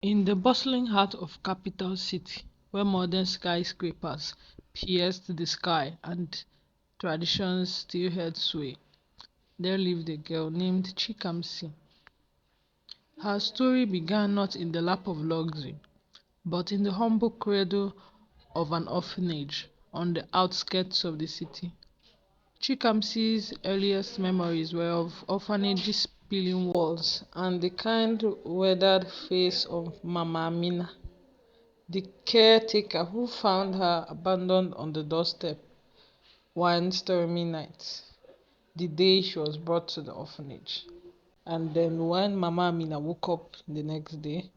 In the bustling heart of capital city, where modern skyscrapers pierced the sky and traditions still held sway, there lived a girl named Chikamsi. Her story began not in the lap of luxury, but in the humble cradle of an orphanage on the outskirts of the city. Chikamsi's earliest memories were of orphanage's peeling walls and the kind, weathered face of Mama Amina, the caretaker who found her abandoned on the doorstep one stormy night, the day she was brought to the orphanage. And then when Mama Amina woke up the next day,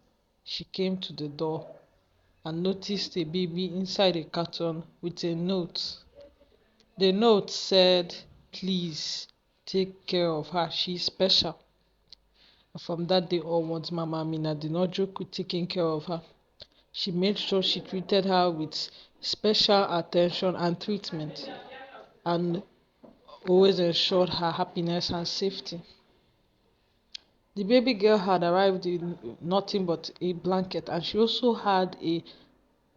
she came to the door and noticed a baby inside a carton with a note. The note said, "Please take care of her, she's special." From that day onwards, Mama Amina did not joke with taking care of her. She made sure she treated her with special attention and treatment, and always ensured her happiness and safety. The baby girl had arrived in nothing but a blanket, and she also had a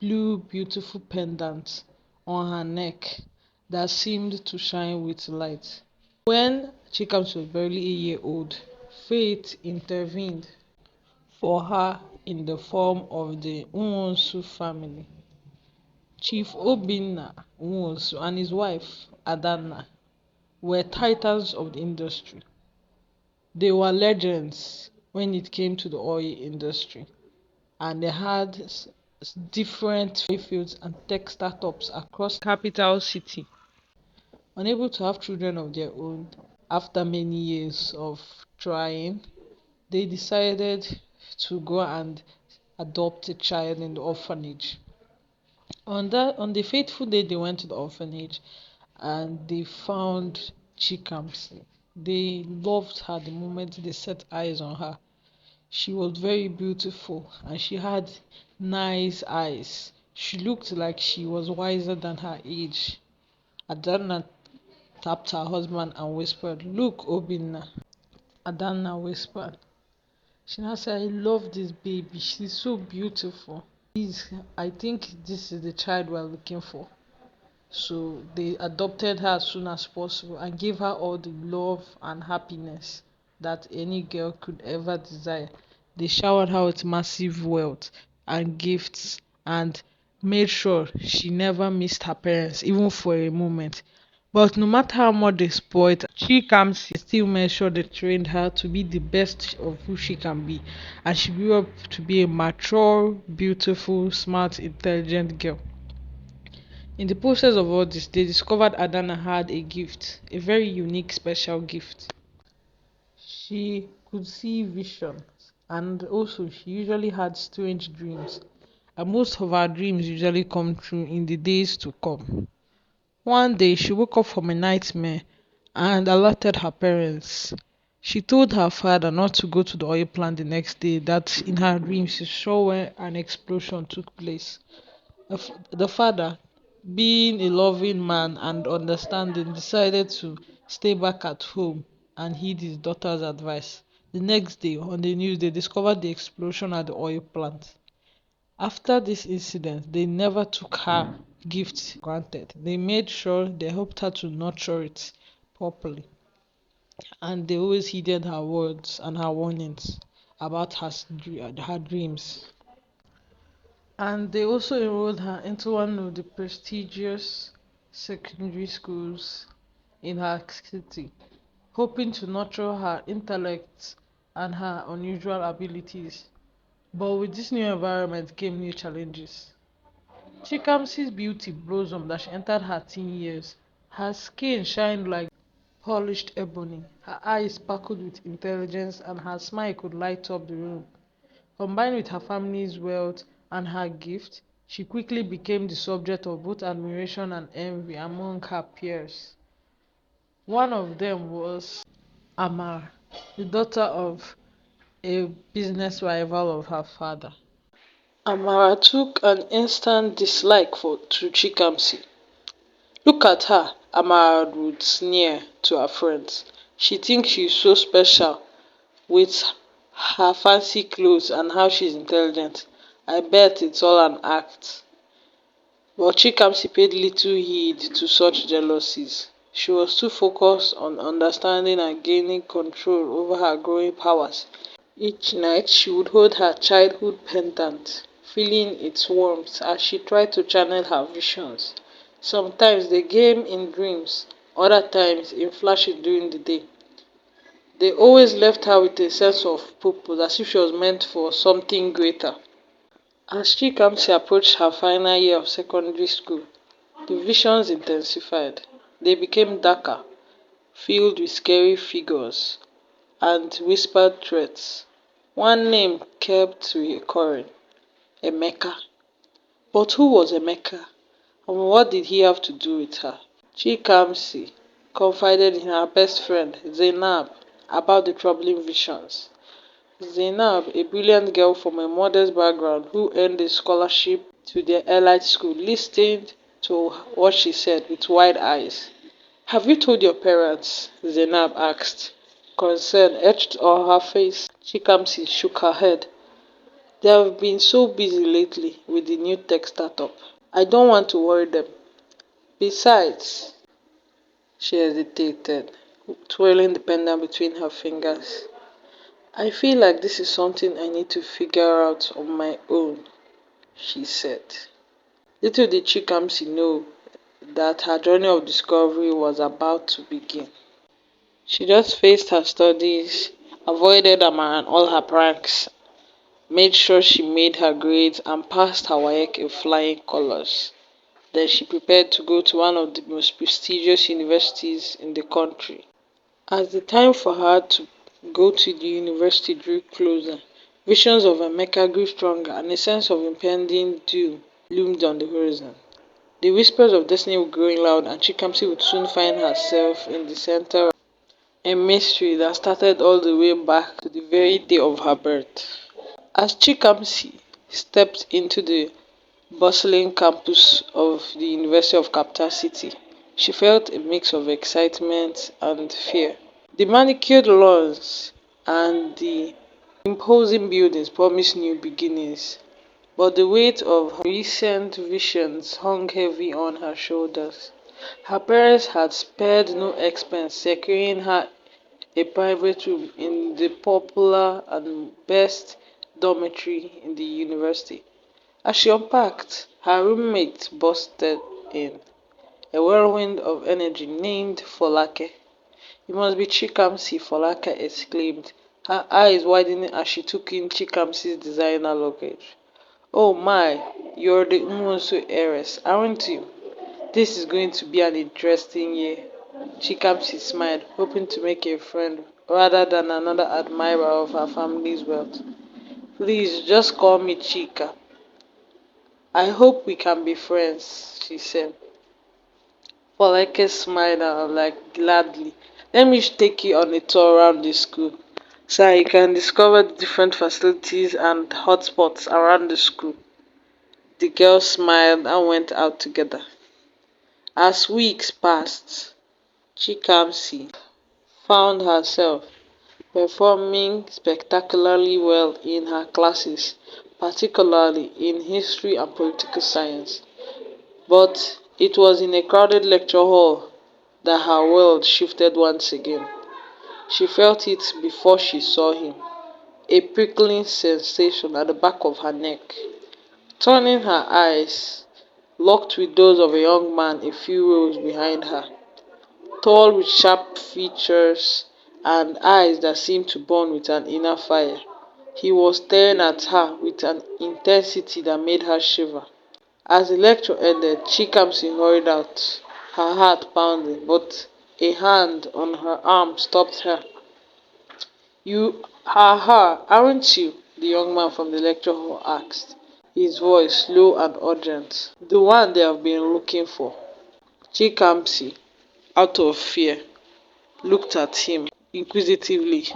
blue, beautiful pendant on her neck that seemed to shine with light. When Chikamsi was barely a year old, fate intervened for her in the form of the Nwosu family. Chief Obinna Nwosu and his wife Adanna were titans of the industry. They were legends when it came to the oil industry, and they had different oil fields and tech startups across capital city. Unable to have children of their own, after many years of trying, they decided to go and adopt a child in the orphanage. On the fateful day they went to the orphanage and they found Chikamsi. They loved her the moment they set eyes on her. She was very beautiful and she had nice eyes. She looked like she was wiser than her age. Adana tapped her husband and whispered, "Look, Obinna." Adana whispered. She now said, "I love this baby. She's so beautiful. Please, I think this is the child we're looking for." So they adopted her as soon as possible and gave her all the love and happiness that any girl could ever desire. They showered her with massive wealth and gifts and made sure she never missed her parents, even for a moment. But no matter how much they spoiled, she comes still made sure they trained her to be the best of who she can be. And she grew up to be a mature, beautiful, smart, intelligent girl. In the process of all this, they discovered Adana had a gift, a very unique, special gift. She could see visions, and also she usually had strange dreams. And most of her dreams usually come true in the days to come. One day, she woke up from a nightmare and alerted her parents. She told her father not to go to the oil plant the next day, that in her dreams she saw where an explosion took place. The father, being a loving man and understanding, decided to stay back at home and heed his daughter's advice. The next day, on the news, they discovered the explosion at the oil plant. After this incident, they never took her gift for granted. They made sure they helped her to nurture it properly, and they always heeded her words and her warnings about her dreams. And they also enrolled her into one of the prestigious secondary schools in her city, hoping to nurture her intellect and her unusual abilities. But with this new environment came new challenges. Chikamsi's beauty blossomed as she entered her teen years. Her skin shined like polished ebony, her eyes sparkled with intelligence, and her smile could light up the room. Combined with her family's wealth and her gift, she quickly became the subject of both admiration and envy among her peers. One of them was Amar, the daughter of a business rival of her father. Amara took an instant dislike to Chikamsi. "Look at her," Amara would sneer to her friends. "She thinks she's so special with her fancy clothes and how she's intelligent. I bet it's all an act. But Chikamsi paid little heed to such jealousies. She was too focused on understanding and gaining control over her growing powers. Each night she would hold her childhood pendant, feeling its warmth as she tried to channel her visions. Sometimes they came in dreams, other times in flashes during the day. They always left her with a sense of purpose, as if she was meant for something greater. As Chikamsi approached her final year of secondary school, the visions intensified. They became darker, filled with scary figures and whispered threats. One name kept recurring: Emeka. But who was Emeka, and what did he have to do with her? Chikamsi confided in her best friend, Zainab, about the troubling visions. Zainab, a brilliant girl from a modest background who earned a scholarship to the elite school, listened to what she said with wide eyes. Have you told your parents? Zainab asked, concern etched on her face. Chikamsi shook her head. They have been so busy lately with the new tech startup. I don't want to worry them. Besides, she hesitated, twirling the pendant between her fingers. I feel like this is something I need to figure out on my own, she said. Little did Chikamsi know that her journey of discovery was about to begin. She just faced her studies, avoided Amma and all her pranks, made sure she made her grades and passed her WAEC in flying colors. Then she prepared to go to one of the most prestigious universities in the country. As the time for her to go to the university drew closer, visions of Emeka grew stronger and a sense of impending doom loomed on the horizon. The whispers of destiny were growing loud, and Chikamsi would soon find herself in the center of a mystery that started all the way back to the very day of her birth. As Chikamsi stepped into the bustling campus of the University of Capital City, she felt a mix of excitement and fear. The manicured lawns and the imposing buildings promised new beginnings, but the weight of her recent visions hung heavy on her shoulders. Her parents had spared no expense securing her a private room in the popular and best dormitory in the university. As she unpacked, her roommate busted in, a whirlwind of energy named Folake. You must be Chikamsi, Folake exclaimed, her eyes widening as she took in Chikamsi's designer luggage. Oh my, you're the Umunsu heiress, aren't you? This is going to be an interesting year. Chikamsi smiled, hoping to make a friend rather than another admirer of her family's wealth. Please, just call me Chika. I hope we can be friends, she said. Folake smiled and like gladly. Let me take you on a tour around the school, so you can discover the different facilities and hotspots around the school. The girls smiled and went out together. As weeks passed, Chikamsi found herself performing spectacularly well in her classes, particularly in history and political science. But it was in a crowded lecture hall that her world shifted once again. She felt it before she saw him, a prickling sensation at the back of her neck. Turning her eyes, locked with those of a young man a few rows behind her, tall with sharp features and eyes that seemed to burn with an inner fire. He was staring at her with an intensity that made her shiver. As the lecture ended, Chikamsi hurried out, her heart pounding, but a hand on her arm stopped her. You are her, aren't you? The young man from the lecture hall asked, his voice low and urgent. The one they have been looking for. Chikamsi, out of fear, looked at him inquisitively,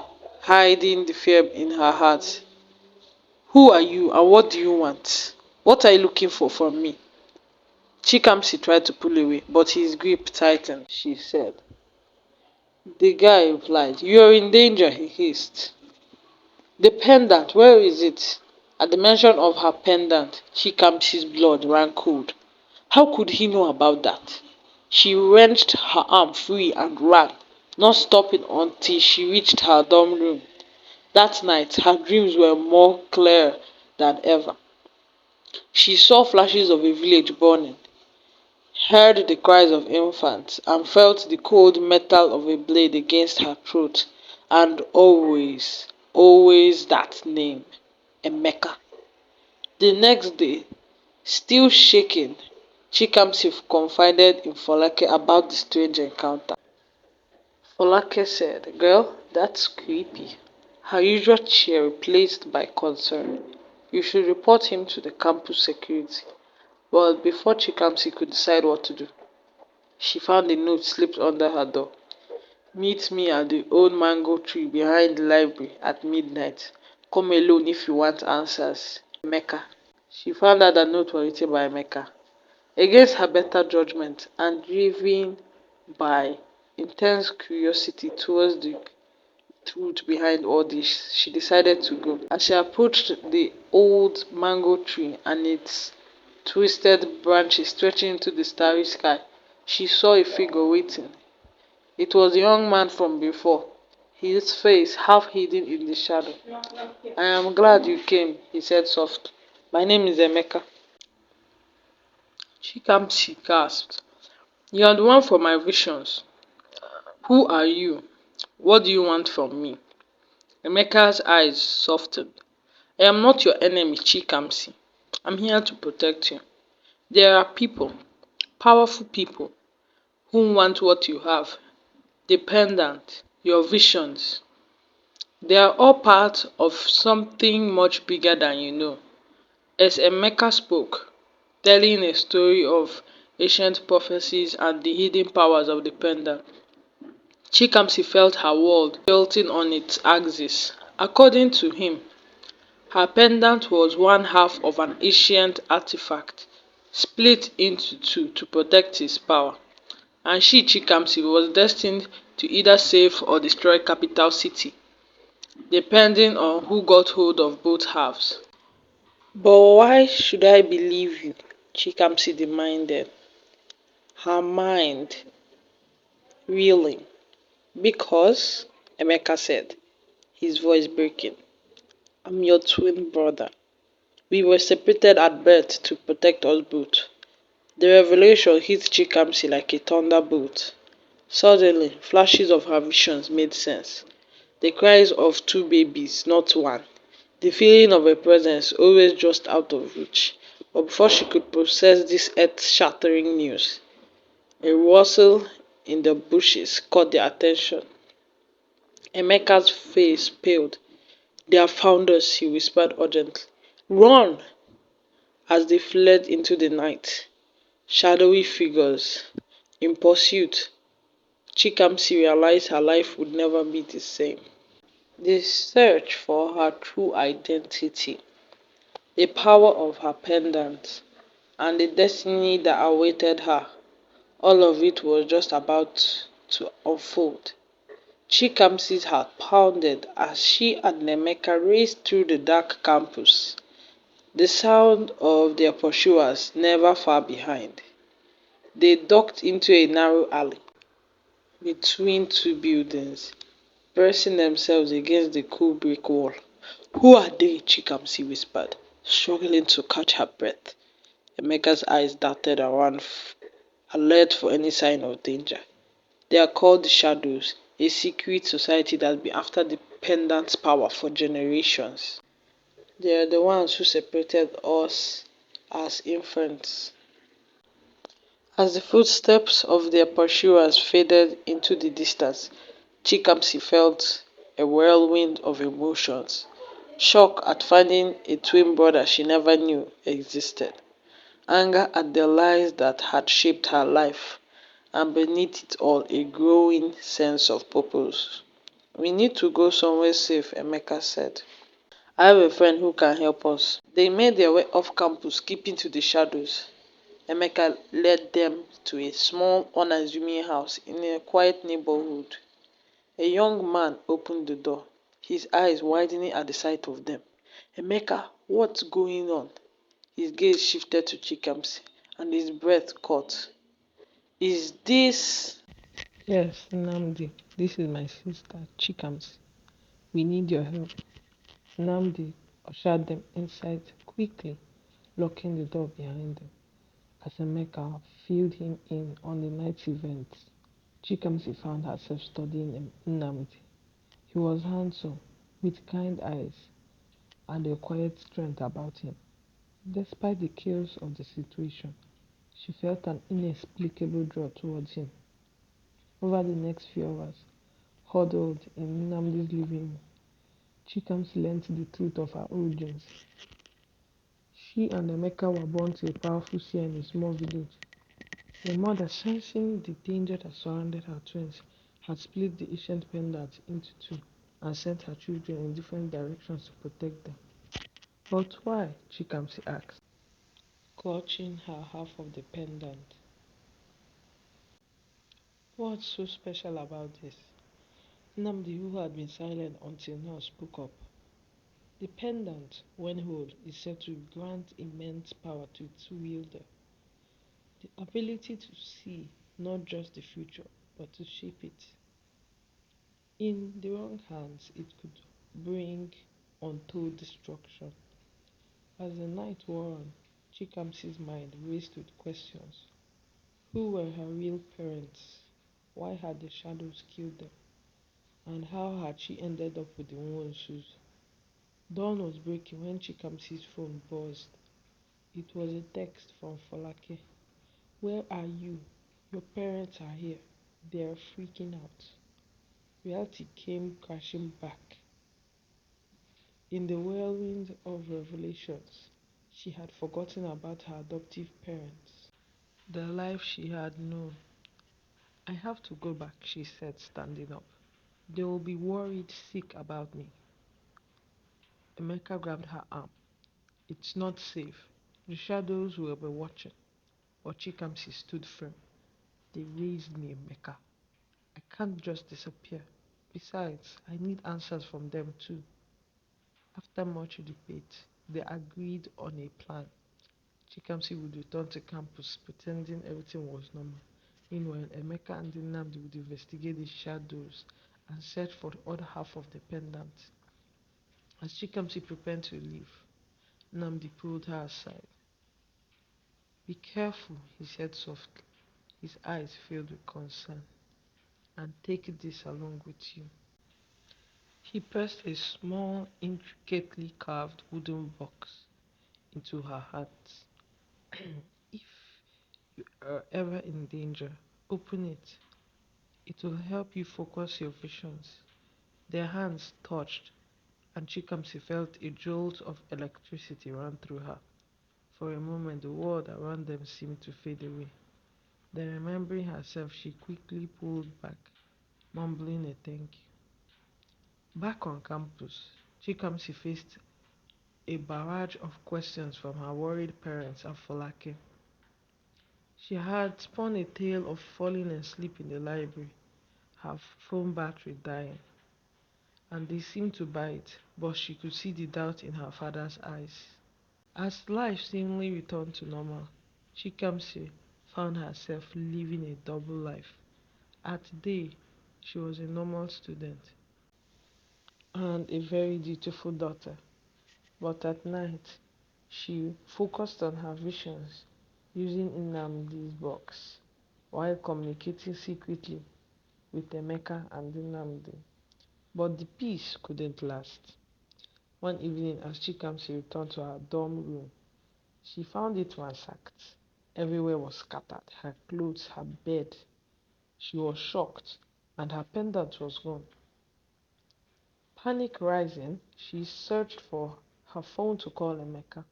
hiding the fear in her heart. Who are you and what do you want? What are you looking for from me? Chikamsi tried to pull away, but his grip tightened, she said. The guy replied, you are in danger, he hissed. The pendant, where is it? At the mention of her pendant, Chikamsi's blood ran cold. How could he know about that? She wrenched her arm free and ran, not stopping until she reached her dorm room. That night, her dreams were more clear than ever. She saw flashes of a village burning, heard the cries of infants, and felt the cold metal of a blade against her throat. And always, always that name, Emeka. The next day, still shaking, Chikamsi confided in Folake about the strange encounter. Folake said, "Girl, that's creepy." Her usual cheer replaced by concern. "You should report him to the campus security." But before Chikamsi could decide what to do, she found a note slipped under her door. "Meet me at the old mango tree behind the library at midnight. Come alone if you want answers. Emeka." She found out that note was written by Emeka. Against her better judgment and driven by intense curiosity towards the truth behind all this, she decided to go. As she approached the old mango tree and its twisted branches stretching into the starry sky, she saw a figure waiting. It was the young man from before, his face half hidden in the shadow. "I am glad you came," he said softly. "My name is Emeka." Chikamsi gasped. "You are the one from my visions. Who are you? What do you want from me?" Emeka's eyes softened. "I am not your enemy, Chikamsi. I'm here to protect you. There are people, powerful people, who want what you have. Dependent, your visions. They are all part of something much bigger than you know." As Emeka spoke, telling a story of ancient prophecies and the hidden powers of the pendant, Chikamsi felt her world tilting on its axis. According to him, her pendant was one half of an ancient artifact, split into two to protect his power, and she, Chikamsi, was destined to either save or destroy Capital City, depending on who got hold of both halves. "But why should I believe you?" Chikamsi demanded, her mind reeling. "Because," Emeka said, his voice breaking, "I'm your twin brother. We were separated at birth to protect us both." The revelation hit Chikamsi like a thunderbolt. Suddenly, flashes of her visions made sense. The cries of two babies, not one. The feeling of a presence always just out of reach. But before she could process this earth-shattering news, a rustle in the bushes caught their attention. Emeka's face paled. "They have found us," he whispered urgently. "Run!" As they fled into the night, shadowy figures in pursuit, Chikamsi realized her life would never be the same. The search for her true identity, the power of her pendant, and the destiny that awaited her, all of it was just about to unfold. Chikamsi's heart pounded as she and Emeka raced through the dark campus, the sound of their pursuers never far behind. They ducked into a narrow alley between two buildings, pressing themselves against the cool brick wall. "Who are they?" Chikamsi whispered, struggling to catch her breath. Emeka's eyes darted around, alert for any sign of danger. "They are called the Shadows, a secret society that's been after the pendant's power for generations. They are the ones who separated us as infants." As the footsteps of their pursuers faded into the distance, Chikamsi felt a whirlwind of emotions. Shock at finding a twin brother she never knew existed. Anger at the lies that had shaped her life. And beneath it all, a growing sense of purpose. "We need to go somewhere safe," Emeka said. "I have a friend who can help us." They made their way off campus, keeping to the shadows. Emeka led them to a small, unassuming house in a quiet neighborhood. A young man opened the door. his eyes widening at the sight of them. Emeka, what's going on? His gaze shifted to Chikamsi, and his breath caught. Is this... Yes, Namdi, this is my sister, Chikamsi. We need your help. Namdi ushered them inside quickly, locking the door behind them. As Emeka filled him in on the night's events, Chikamsi found herself studying Nnamdi. He was handsome, with kind eyes, and a quiet strength about him. Despite the chaos of the situation, she felt an inexplicable draw towards him. Over the next few hours, huddled in Nnamdi's living room, Chikamsi learned the truth of her origins. She and Emeka were born to a powerful seer in a small village. The mother, sensing the danger that surrounded her twins, had split the ancient pendant into two and sent her children in different directions to protect them. But why? Chikamsi asked, clutching her half of the pendant. What's so special about this? Nnamdi, who had been silent until now, spoke up. The pendant, when held, is said to grant immense power to its wielder. The ability to see not just the future, but to shape it. In the wrong hands, it could bring untold destruction. As the night wore on, Chikamsi's mind raced with questions. Who were her real parents? Why had the shadows killed them? And how had she ended up with the Nwonsus? Dawn was breaking when Chikamsi's phone buzzed. It was a text from Folake. Where are you? Your parents are here. They are freaking out. Reality came crashing back. In the whirlwind of revelations, she had forgotten about her adoptive parents, the life she had known. I have to go back, she said, standing up. They will be worried sick about me. Emeka grabbed her arm. It's not safe. The shadows will be watching. But Chikamsi stood firm. They raised me, Emeka. I can't just disappear. Besides, I need answers from them too. After much debate, they agreed on a plan. Chikamsi would return to campus pretending everything was normal. Meanwhile, Emeka and Nnamdi would investigate the shadows and search for the other half of the pendant. As Chikamsi prepared to leave, Nnamdi pulled her aside. Be careful, he said softly, his eyes filled with concern, and take this along with you. He pressed a small, intricately carved wooden box into her hands. If you are ever in danger, open it. It will help you focus your visions. Their hands touched, and Chikamsi felt a jolt of electricity run through her. For a moment, the world around them seemed to fade away. Then, remembering herself, she quickly pulled back, mumbling a thank you. Back on campus, Chikamsi faced a barrage of questions from her worried parents and Folake. She had spun a tale of falling asleep in the library, her phone battery dying, and they seemed to buy it, but she could see the doubt in her father's eyes. As life seemingly returned to normal, Chikamsi found herself living a double life. At day, she was a normal student and a very dutiful daughter, but at night, she focused on her visions using Nnamdi's box while communicating secretly with Emeka and Nnamdi. But the peace couldn't last. One evening, as Chikamsi returned to her dorm room, she found it ransacked. Everywhere was scattered, her clothes, her bed. She was shocked, and her pendant was gone. Panic rising, she searched for her phone to call Emeka,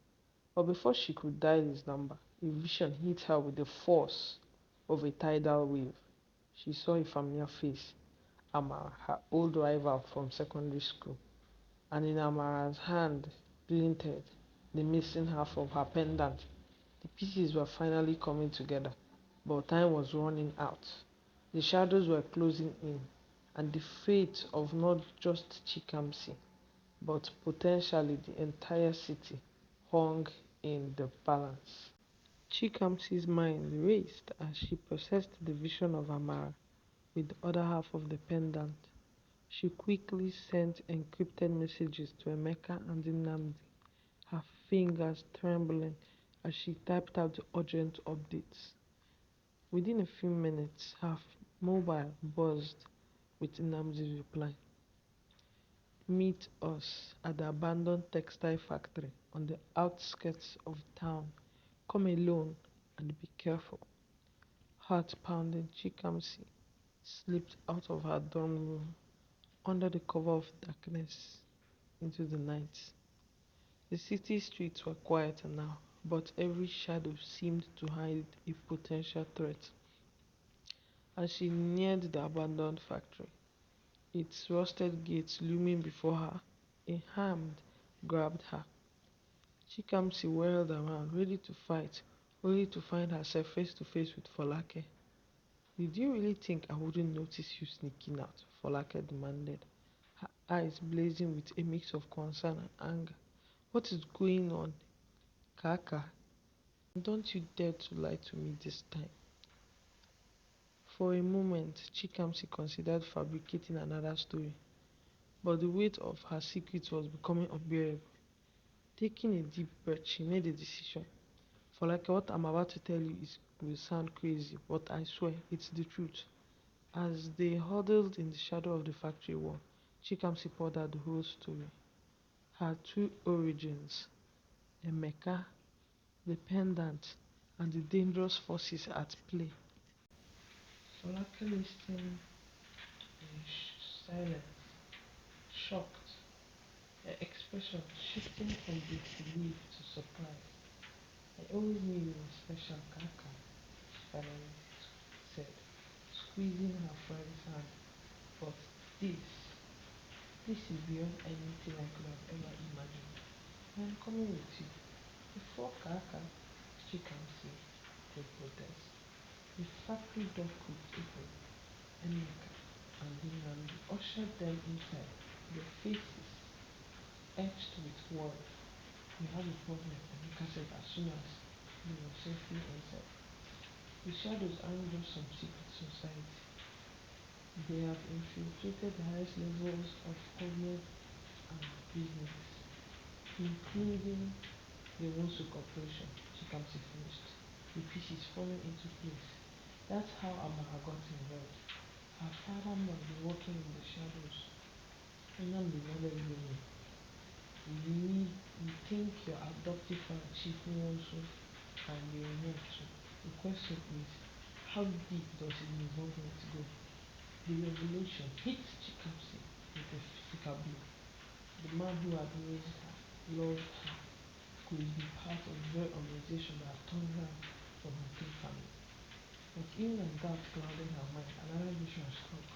but before she could dial his number, a vision hit her with the force of a tidal wave. She saw a familiar face, Amara, her old rival from secondary school, and in Amara's hand glinted the missing half of her pendant. The pieces were finally coming together, but time was running out. The shadows were closing in, and the fate of not just Chikamsi, but potentially the entire city hung in the balance. Chikamsi's mind raced as she processed the vision of Amara with the other half of the pendant. She quickly sent encrypted messages to Emeka and Nnamdi, her fingers trembling as she typed out the urgent updates. Within a few minutes, her mobile buzzed with Nnamdi's reply: "Meet us at the abandoned textile factory on the outskirts of town. Come alone and be careful." Heart pounding, Chikamsi slipped out of her dorm room under the cover of darkness into the night. The city streets were quieter now, but every shadow seemed to hide a potential threat. As she neared the abandoned factory, its rusted gates looming before her, a hand grabbed her. Chikamsi whirled around, ready to fight, only to find herself face to face with Folake. "Did you really think I wouldn't notice you sneaking out?" Folake demanded, her eyes blazing with a mix of concern and anger. "What is going on, Kaka? Don't you dare to lie to me this time." For a moment, Chikamsi considered fabricating another story, but the weight of her secret was becoming unbearable. Taking a deep breath, she made a decision. "Folake, what I'm about to tell you will sound crazy, but I swear it's the truth." As they huddled in the shadow of the factory wall, Chikamsi poured out the whole story. Her true origins, Emeka, the pendant, and the dangerous forces at play. Folake listened in silence, shocked, her expression shifting from disbelief to surprise. "I always knew you were special, Kaka," she finally said, squeezing her friend's hand. "But this, this is beyond anything I could have ever imagined. I'm coming with you." Before Kaka, Chikamsi could protest, the factory door could open. Emeka and Nnamdi ushered them inside, their faces etched with worry. "We have a problem," Emeka said as soon as they were safely inside. "The shadows aren't just some secret society. They have infiltrated the highest levels of government and business, including the Wonsu Corporation," Chikamsi finished, the pieces falling into place. "That's how Amara got involved. Her father must be working in the shadows." Nnamdi nodded grimly. "We think your adoptive father, Chief Nwosu, can be involved too. The question is, how deep does his involvement go?" The revelation hit Chikamsi with a physical blow. The man who had raised her, loved her, could be part of the very organization that turned her from her true family. But even as doubt clouded her mind, another vision struck.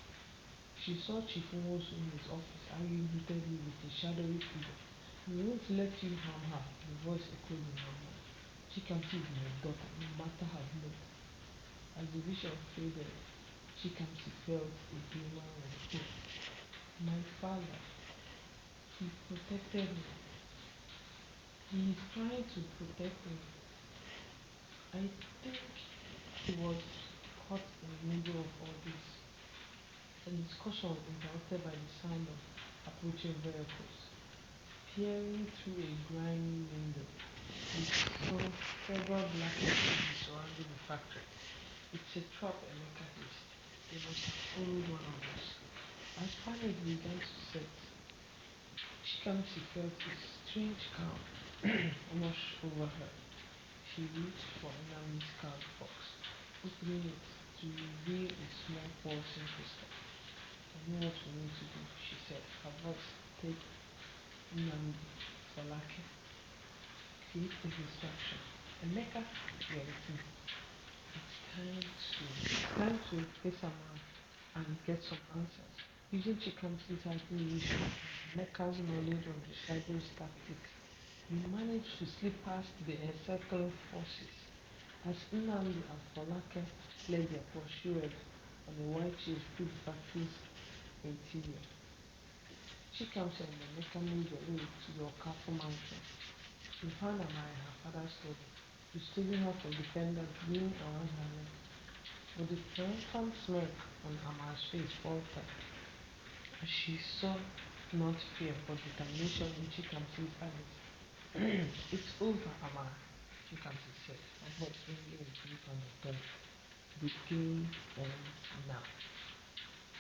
She saw Chief Nwosu in his office, arguing heatedly with a shadowy figure. "We won't let you harm her," the voice echoed in her mind. "Chikamsi is my daughter, no matter her blood." As the vision faded, Chikamsi felt a glimmer of hope. "My father, he protected me. He is trying to protect me." I think he was caught in the middle of all this. The discussion was interrupted by the sound of approaching vehicles. Peering through a grimy window, they saw several black SUVs surrounding the factory. "It's a trap," Emeka hissed. "They must have followed one of us." As panic began to set, Chikamsi felt a strange calm wash over her. She reached for Nnamdi's card box, opening it to reveal a small pulsing crystal. "I know what we need to do," she said, her voice thick. "Nnamdi, Folake, create a distraction. Emeka, you are with me. It's time to face Amara and get some answers." Using Chikamsi's heightened vision and Emeka's knowledge of the Shadow's tactics, they managed to slip past the encircling forces. As Nnamdi and Folake led their pursuers on a white chase through the factory's interior. Chikamsi and Emeka made their way to the Okafor mansion. They found Amara in her father's study, retrieving her from the pendant leaning around her neck. But the triumphant smirk on Amara's face faltered as she saw not fear but determination in Chikamsi's eyes. It's over, Amara, Chikamsi said, her voice ringing with deep undertone. The game ends now.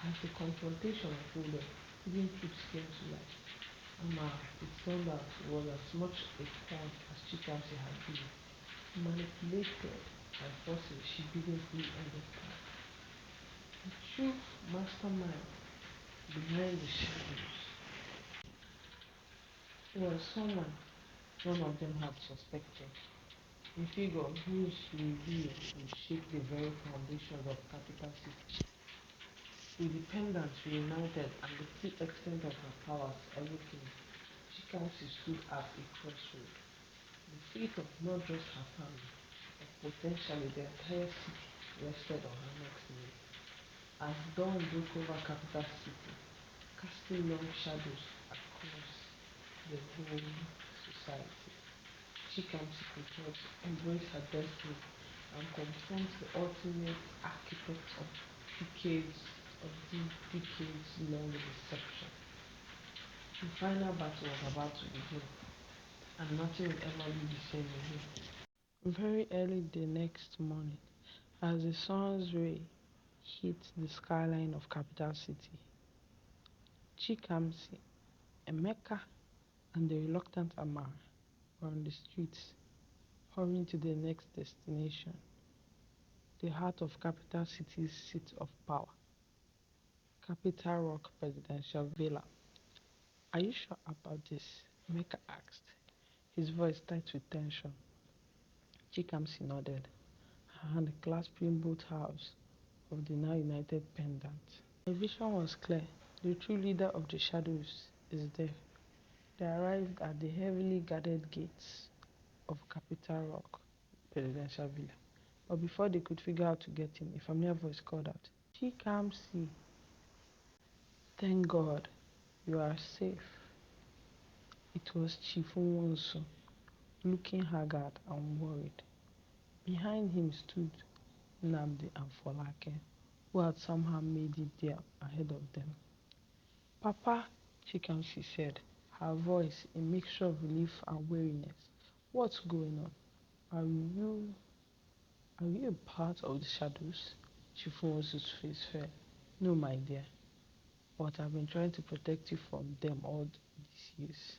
As the confrontation unfolded, hidden truths came to light. Amara, it turned out, was as much a pawn as Chikamsi had been, manipulated by forces she didn't fully understand. The true mastermind behind the shadows was someone none of them had suspected, a figure whose reveal would shake the very foundations of capital city. With the pendants reunited and the full extent of her powers awakened, Chikamsi stood at a crossroad. The fate of not just her family, but potentially the entire city rested on her next move. As dawn broke over capital city, casting long shadows across the whole society, Chikamsi prepared to embrace her destiny and confront the ultimate architect of decades decades-long deception. The final battle was about to begin, and nothing would ever be the same again. Very early the next morning, as the sun's ray hit the skyline of capital city, Chikamsi, Emeka, and the reluctant Amar were on the streets, hurrying to their next destination, the heart of capital city's seat of power, Capital Rock Presidential Villa. Are you sure about this? Emeka asked, his voice tight with tension. Chikamsi nodded, her hand clasping both halves of the now united pendant. My vision was clear. The true leader of the shadows is there. They arrived at the heavily guarded gates of Capital Rock Presidential Villa. But before they could figure out to get in, a familiar voice called out, Chikamsi, thank God, you are safe. It was Chief Nwanso, looking haggard and worried. Behind him stood Nnamdi and Folake, who had somehow made it there ahead of them. Papa, Chikamsi said, her voice a mixture of relief and weariness. What's going on? Are you are you a part of the shadows? Chief Nwanso's face fell. No, my dear, but I've been trying to protect you from them all these years.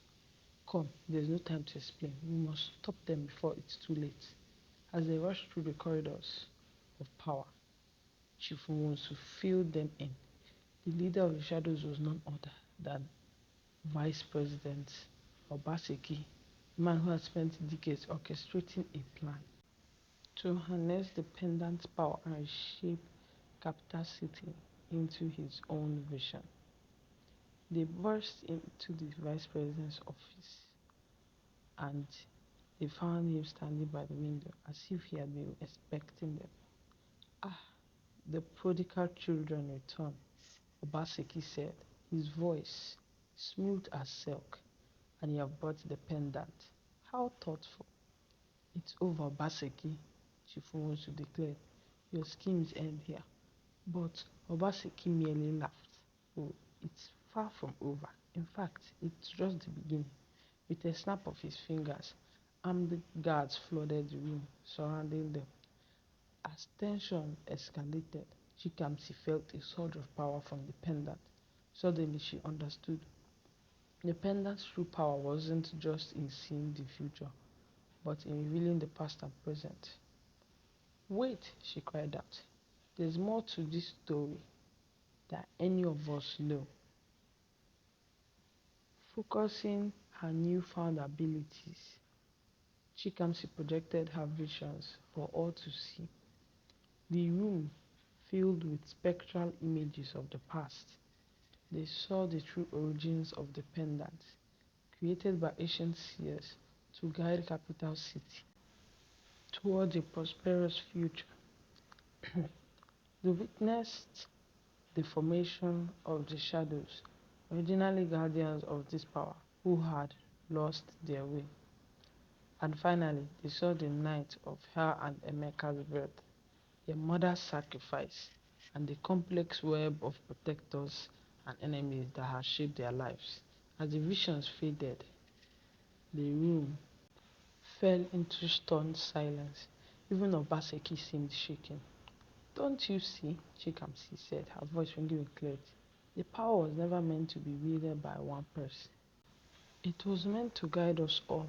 Come, there's no time to explain. We must stop them before it's too late. As they rushed through the corridors of power, Chief Nwanso filled them in. The leader of the shadows was none other than Vice President Obaseki, a man who had spent decades orchestrating a plan to harness the pendant's power and reshape capital city into his own vision. They burst into the vice president's office and they found him standing by the window as if he had been expecting them. Ah, the prodigal children return, Obaseki said, his voice smooth as silk, and you have brought the pendant. How thoughtful. It's over, Obaseki, Chief Nwanso declared. Your schemes end here. But Obaseki merely laughed. Oh, it's far from over. In fact, it's just the beginning. With a snap of his fingers, armed guards flooded the room, surrounding them. As tension escalated, Chikamsi felt a surge of power from the pendant. Suddenly she understood. The pendant's true power wasn't just in seeing the future, but in revealing the past and present. Wait, she cried out. There's more to this story than any of us know. Focusing her newfound abilities, Chikamsi projected her visions for all to see. The room filled with spectral images of the past. They saw the true origins of the pendant, created by ancient seers to guide capital city towards a prosperous future. They witnessed the formation of the shadows, originally guardians of this power, who had lost their way. And finally, they saw the night of her and Emeka's birth, their mother's sacrifice, and the complex web of protectors and enemies that had shaped their lives. As the visions faded, the room fell into stunned silence. Even Obaseki seemed shaken. "Don't you see?" Chikamsi said, her voice ringing with clarity. "The power was never meant to be wielded by one person. It was meant to guide us all,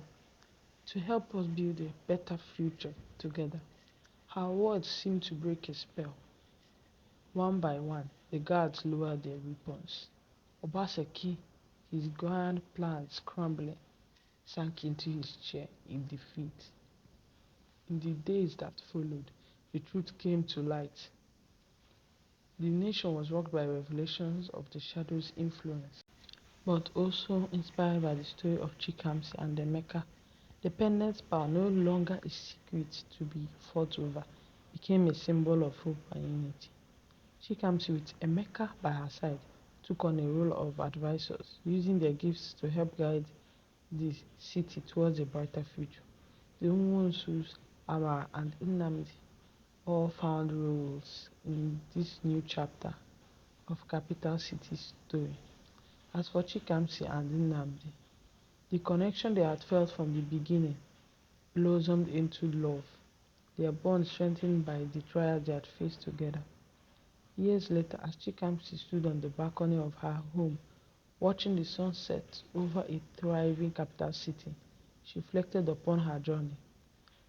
to help us build a better future together." Her words seemed to break a spell. One by one, the guards lowered their weapons. Obaseki, his grand plans crumbling, sank into his chair in defeat. In the days that followed, the truth came to light. The nation was rocked by revelations of the Shadow's influence, but also inspired by the story of Chikamsi and Emeka. The pendant's power, no longer a secret to be fought over, became a symbol of hope and unity. Chikamsi, with Emeka by her side, took on a role of advisors, using their gifts to help guide the city towards a brighter future. The Nwonsus, Amara, and Nnamdi all found roles in this new chapter of Capital City's story. As for Chikamsi and Nnamdi, the connection they had felt from the beginning blossomed into love, their bond strengthened by the trials they had faced together. Years later, as Chikamsi stood on the balcony of her home, watching the sunset over a thriving capital city, she reflected upon her journey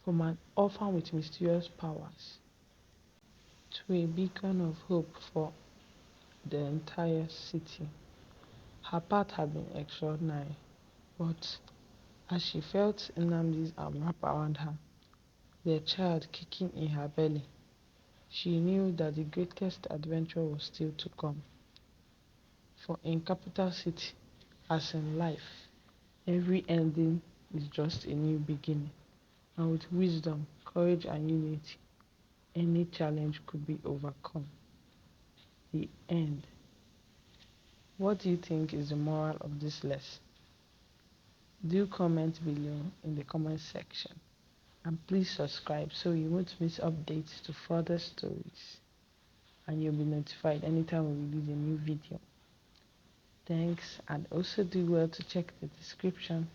from an orphan with mysterious powers to a beacon of hope for the entire city. Her path had been extraordinary, but as she felt Nnamdi's arm wrap around her, their child kicking in her belly, she knew that the greatest adventure was still to come. For in capital city, as in life, every ending is just a new beginning, and with wisdom, courage, and unity, any challenge could be overcome. The end. What do you think is the moral of this lesson? Do comment below in the comment section, and please subscribe so you won't miss updates to further stories, and you'll be notified anytime we release a new video. Thanks, and also do well to check the description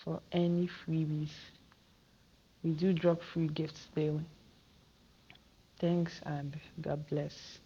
for any freebies. We do drop free gifts daily. Thanks, and God bless.